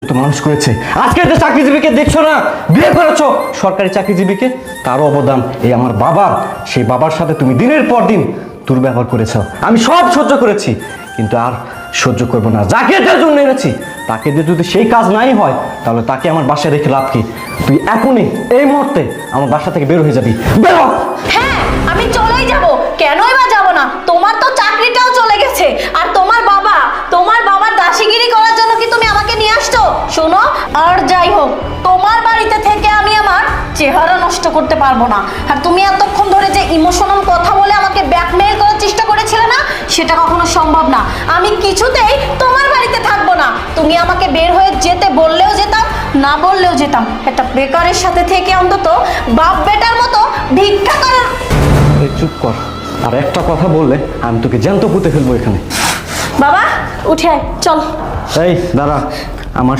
তো মানুষ করেছে, আজকে যে চাকরিজীবীকে দেখছো না, বিয়ে করেছো সরকারি চাকরিজীবীকে, তারও অবদান এই আমার বাবার। সেই বাবার সাথে তুমি দিনের পর দিন দুর্ব্যবহার করেছো। আমি সব সহ্য করেছি, কিন্তু আর সহ্য করবো না। যাকে যার জন্য এনেছি তাকে দিয়ে যদি সেই কাজ নাই হয়, তাহলে তাকে আমার বাসায় রেখে লাভ কি? তুই এখনই এই মুহূর্তে আমার বাসা থেকে বের হয়ে যাবি, বেরো। হ্যাঁ, আমি চলেই যাব। কেনই বা যাব না? তোমার তো চাকরিটাও চলে গেছে, আর তোমার বাবার দাসীগিরি করার জন্য কি তুমি আমাকে নিয়ে আসছো? শোনো, আর যাই হোক, তোমার বাড়িতে থেকে আমি আমার চেহারা নষ্ট করতে পারবো না। আর তুমি এতক্ষণ ধরে যে ইমোশনাল কথা বলে আমাকে ব্ল্যাকমেইল করার চেষ্টা করেছিলে না, সেটা কখনো সম্ভব না। আমি কিছুতেই তোমার বাড়িতে থাকবো না। তুমি আমাকে বের হয়ে যেতে বললেও যেতাম, না বললেও যেতাম। একটা বেকারের সাথে থেকে অন্তত বাপ বেটার মতো ভিক্ষা করার। এই চুপ কর, আর একটা কথা বললে আমি তোকে জ্যান্ত পুঁতে ফেলবো এখানে। বাবা, উঠে আয়, চল। এই দাঁড়া, আমার